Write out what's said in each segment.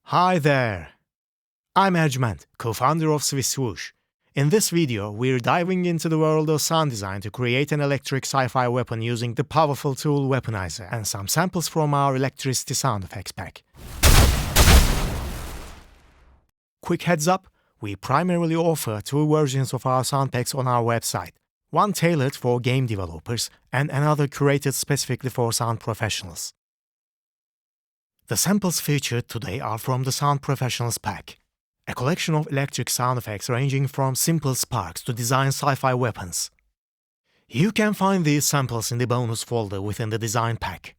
Hi there! I'm Ercument, co-founder of SwishSwoosh. In this video, we're diving into the world of sound design to create an electric sci-fi weapon using the powerful tool Weaponiser and some samples from our electricity sound effects pack. Quick heads up, we primarily offer two versions of our sound packs on our website, one tailored for game developers and another curated specifically for sound professionals. The samples featured today are from the Sound Professionals pack, a collection of electric sound effects ranging from simple sparks to design sci-fi weapons. You can find these samples in the bonus folder within the design pack.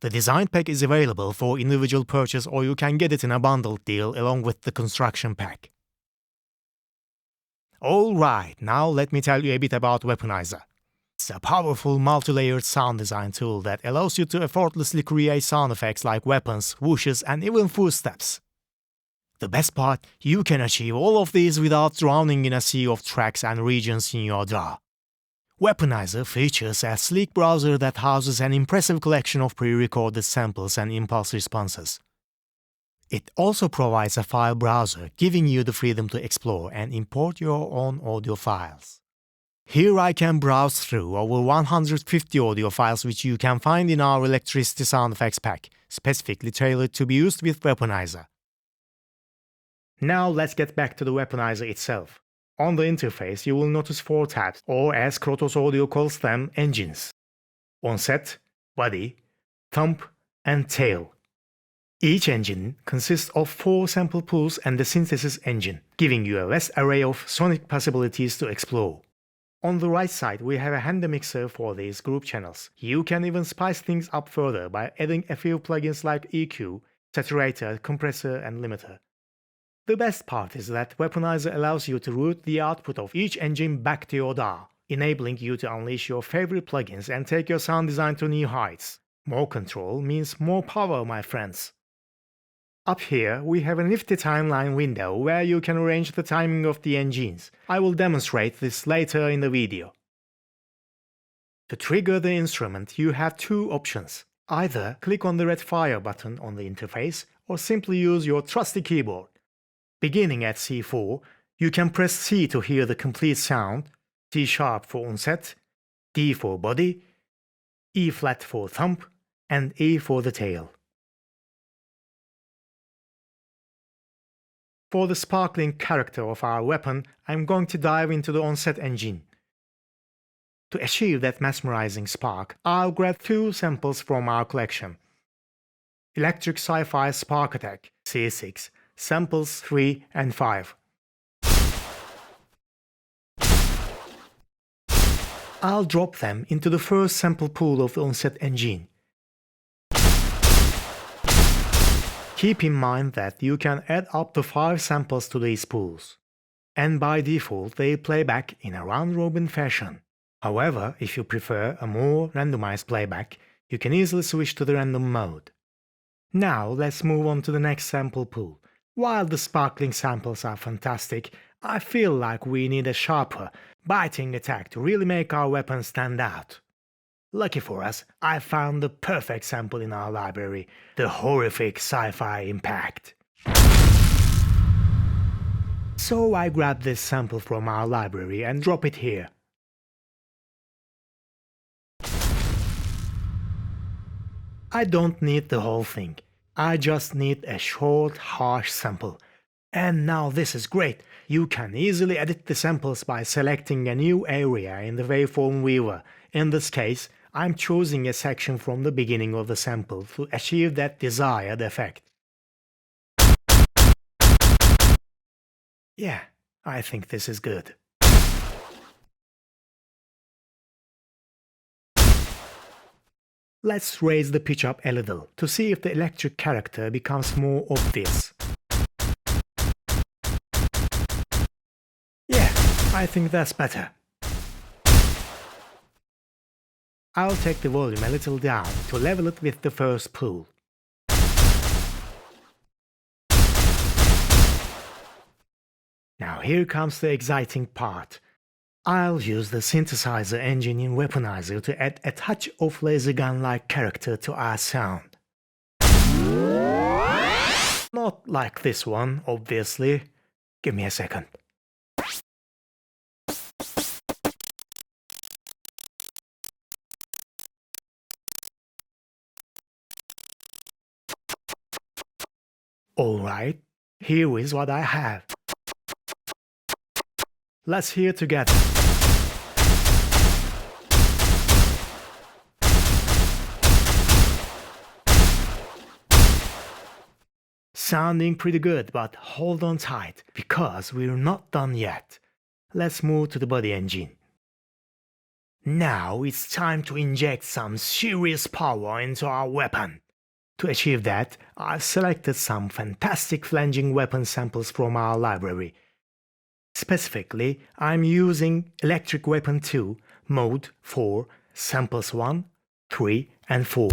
The design pack is available for individual purchase, or you can get it in a bundled deal along with the construction pack. Alright, now let me tell you a bit about Weaponiser. It's a powerful multi-layered sound design tool that allows you to effortlessly create sound effects like weapons, whooshes, and even footsteps. The best part, you can achieve all of these without drowning in a sea of tracks and regions in your DAW. Weaponiser features a sleek browser that houses an impressive collection of pre-recorded samples and impulse responses. It also provides a file browser, giving you the freedom to explore and import your own audio files. Here I can browse through over 150 audio files which you can find in our electricity sound effects pack, specifically tailored to be used with Weaponiser. Now let's get back to the Weaponiser itself. On the interface you will notice 4 tabs, or as Krotos Audio calls them, engines: Onset, Body, Thump, and Tail. Each engine consists of 4 sample pools and the synthesis engine, giving you a vast array of sonic possibilities to explore. On the right side, we have a handy mixer for these group channels. You can even spice things up further by adding a few plugins like EQ, saturator, compressor, and limiter. The best part is that Weaponiser allows you to route the output of each engine back to your DAW, enabling you to unleash your favorite plugins and take your sound design to new heights. More control means more power, my friends. Up here, we have a nifty timeline window where you can arrange the timing of the engines. I will demonstrate this later in the video. To trigger the instrument, you have 2 options. Either click on the red fire button on the interface, or simply use your trusty keyboard. Beginning at C4, you can press C to hear the complete sound, C# for onset, D for body, E flat for thump, and E for the tail. For the sparkling character of our weapon, I'm going to dive into the Onset Engine. To achieve that mesmerizing spark, I'll grab 2 samples from our collection. Electric Sci-Fi Spark Attack C6, samples 3 and 5. I'll drop them into the first sample pool of the Onset Engine. Keep in mind that you can add up to 5 samples to these pools, and by default they play back in a round-robin fashion. However, if you prefer a more randomized playback, you can easily switch to the random mode. Now let's move on to the next sample pool. While the sparkling samples are fantastic, I feel like we need a sharper, biting attack to really make our weapon stand out. Lucky for us, I found the perfect sample in our library, the horrific sci-fi impact. So I grabbed this sample from our library and drop it here. I don't need the whole thing, I just need a short, harsh sample. And now this is great, you can easily edit the samples by selecting a new area in the waveform viewer. In this case, I'm choosing a section from the beginning of the sample to achieve that desired effect. Yeah, I think this is good. Let's raise the pitch up a little to see if the electric character becomes more obvious. Yeah, I think that's better. I'll take the volume a little down to level it with the first pool. Now here comes the exciting part. I'll use the synthesizer engine in Weaponiser to add a touch of laser gun-like character to our sound. Not like this one, obviously. Give me a second. Alright, here is what I have. Let's hear together. Sounding pretty good, but hold on tight, because we're not done yet. Let's move to the body engine. Now it's time to inject some serious power into our weapon. To achieve that, I've selected some fantastic flanging weapon samples from our library. Specifically, I'm using Electric Weapon 2, Mode 4, Samples 1, 3, and 4.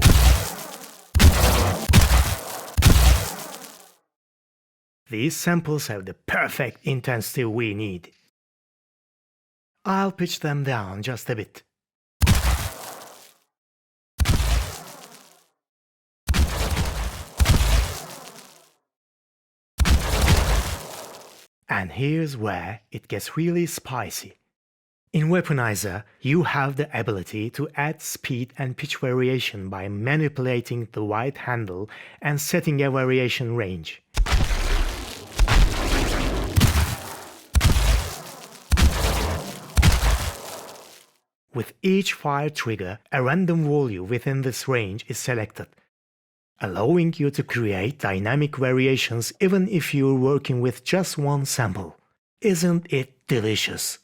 These samples have the perfect intensity we need. I'll pitch them down just a bit. And here's where it gets really spicy. In Weaponiser, you have the ability to add speed and pitch variation by manipulating the white handle and setting a variation range. With each fire trigger, a random value within this range is selected, allowing you to create dynamic variations even if you're working with just one sample. Isn't it delicious?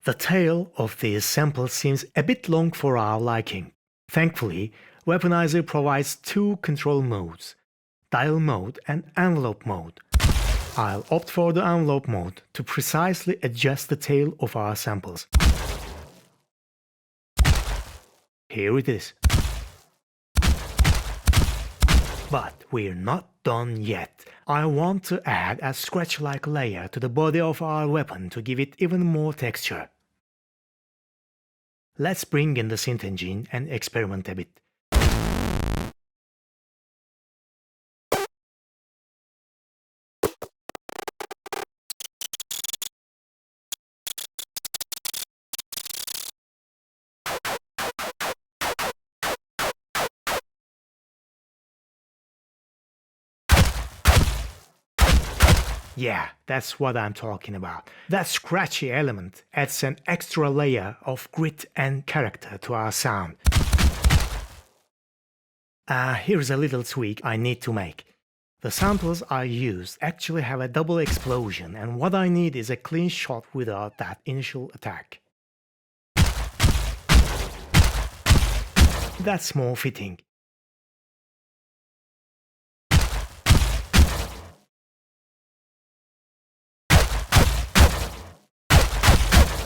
The tail of these samples seems a bit long for our liking. Thankfully, Weaponiser provides two control modes, dial mode and envelope mode. I'll opt for the envelope mode to precisely adjust the tail of our samples. Here it is. But we're not done yet. I want to add a scratch-like layer to the body of our weapon to give it even more texture. Let's bring in the synth engine and experiment a bit. Yeah, that's what I'm talking about. That scratchy element adds an extra layer of grit and character to our sound. Here's a little tweak I need to make. The samples I used actually have a double explosion, and what I need is a clean shot without that initial attack. That's more fitting.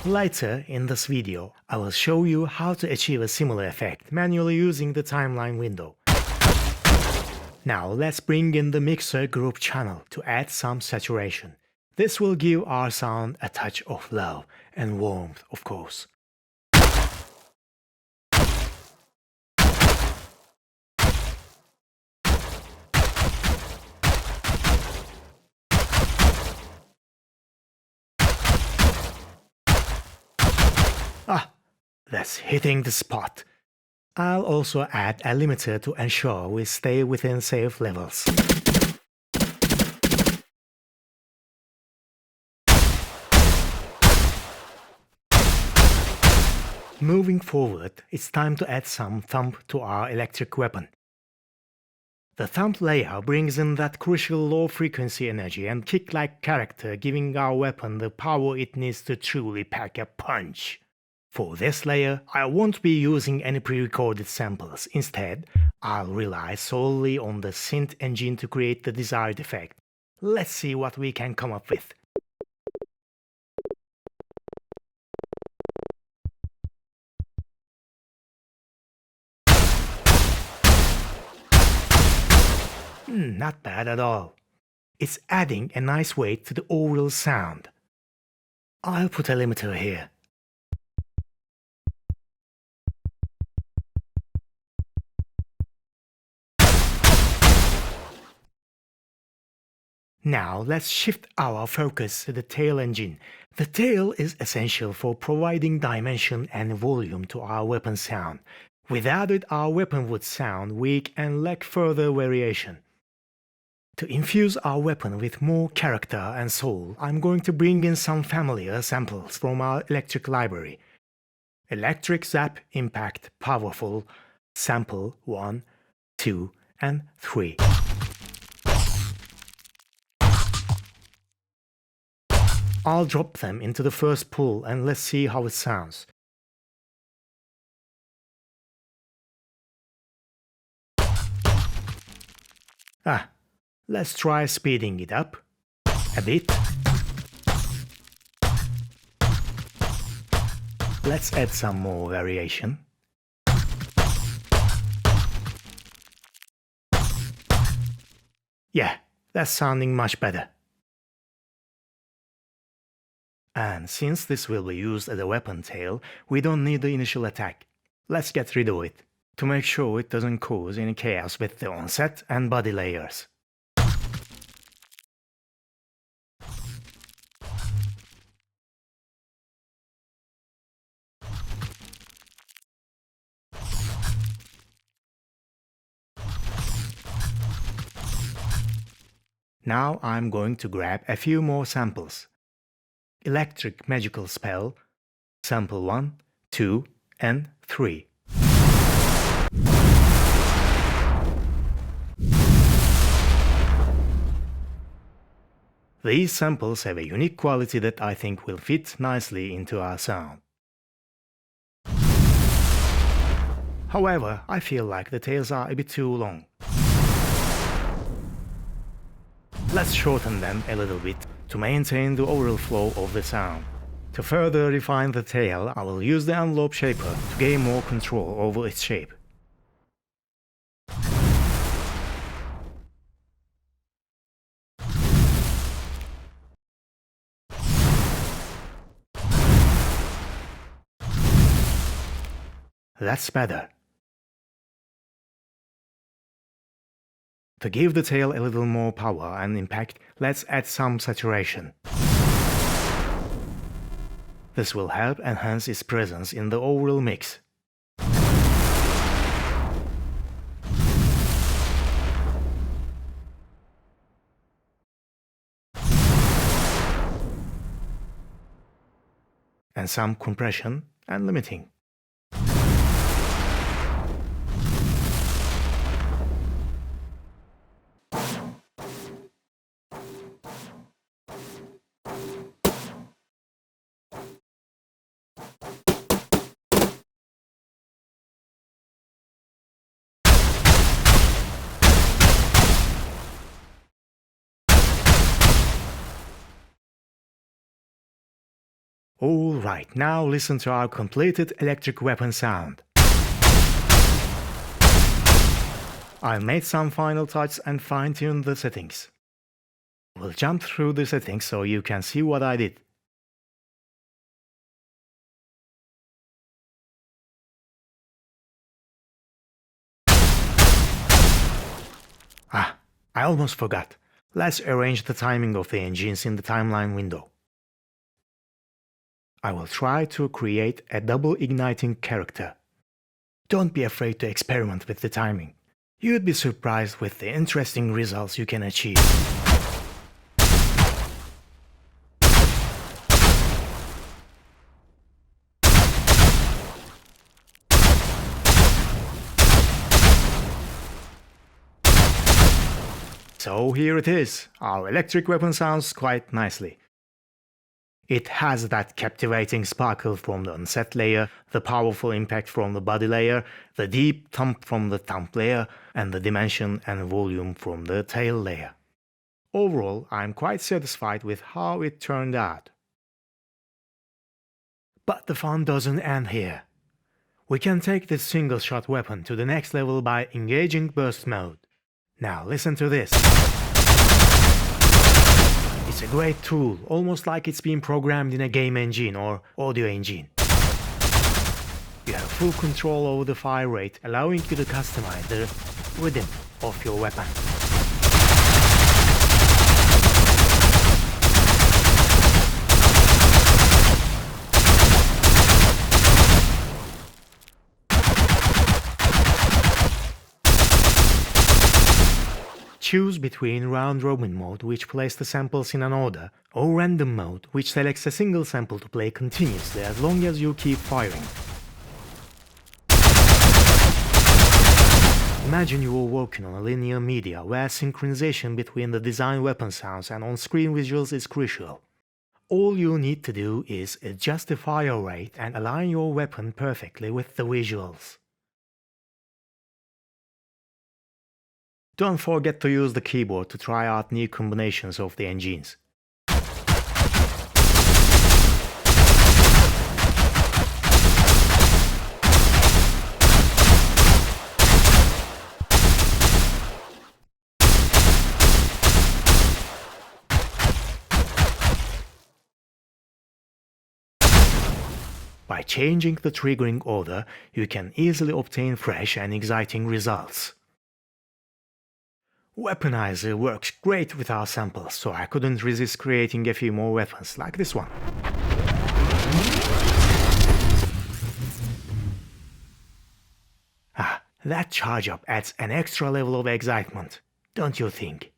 Later in this video, I will show you how to achieve a similar effect manually using the timeline window. Now let's bring in the mixer group channel to add some saturation. This will give our sound a touch of love and warmth, of course. That's hitting the spot. I'll also add a limiter to ensure we stay within safe levels. Moving forward, it's time to add some thump to our electric weapon. The thump layer brings in that crucial low-frequency energy and kick-like character, giving our weapon the power it needs to truly pack a punch. For this layer, I won't be using any pre-recorded samples. Instead, I'll rely solely on the synth engine to create the desired effect. Let's see what we can come up with. Not bad at all. It's adding a nice weight to the overall sound. I'll put a limiter here. Now let's shift our focus to the tail engine. The tail is essential for providing dimension and volume to our weapon sound. Without it, our weapon would sound weak and lack further variation. To infuse our weapon with more character and soul, I'm going to bring in some familiar samples from our electric library. Electric Zap Impact Powerful Sample 1, 2, and 3. I'll drop them into the first pool and let's see how it sounds. Let's try speeding it up a bit. Let's add some more variation. Yeah, that's sounding much better. And since this will be used as a weapon tail, we don't need the initial attack. Let's get rid of it, to make sure it doesn't cause any chaos with the onset and body layers. Now I'm going to grab a few more samples. Electric Magical Spell, Sample 1, 2, and 3. These samples have a unique quality that I think will fit nicely into our sound. However, I feel like the tails are a bit too long. Let's shorten them a little bit to maintain the overall flow of the sound. To further refine the tail, I will use the envelope shaper to gain more control over its shape. That's better. To give the tail a little more power and impact, let's add some saturation. This will help enhance its presence in the overall mix. And some compression and limiting. Alright, now listen to our completed electric weapon sound. I made some final touches and fine-tuned the settings. We'll jump through the settings so you can see what I did. I almost forgot. Let's arrange the timing of the engines in the timeline window. I will try to create a double igniting character. Don't be afraid to experiment with the timing. You'd be surprised with the interesting results you can achieve. So here it is. Our electric weapon sounds quite nicely. It has that captivating sparkle from the onset layer, the powerful impact from the body layer, the deep thump from the thump layer, and the dimension and volume from the tail layer. Overall, I'm quite satisfied with how it turned out. But the fun doesn't end here. We can take this single-shot weapon to the next level by engaging burst mode. Now listen to this. It's a great tool, almost like it's been programmed in a game engine or audio engine. You have full control over the fire rate, allowing you to customize the rhythm of your weapon. Choose between round-robin mode, which places the samples in an order, or random mode, which selects a single sample to play continuously as long as you keep firing. Imagine you are working on a linear media where synchronization between the design weapon sounds and on-screen visuals is crucial. All you need to do is adjust the fire rate and align your weapon perfectly with the visuals. Don't forget to use the keyboard to try out new combinations of the engines. By changing the triggering order, you can easily obtain fresh and exciting results. Weaponiser works great with our samples, so I couldn't resist creating a few more weapons like this one. That charge up adds an extra level of excitement, don't you think?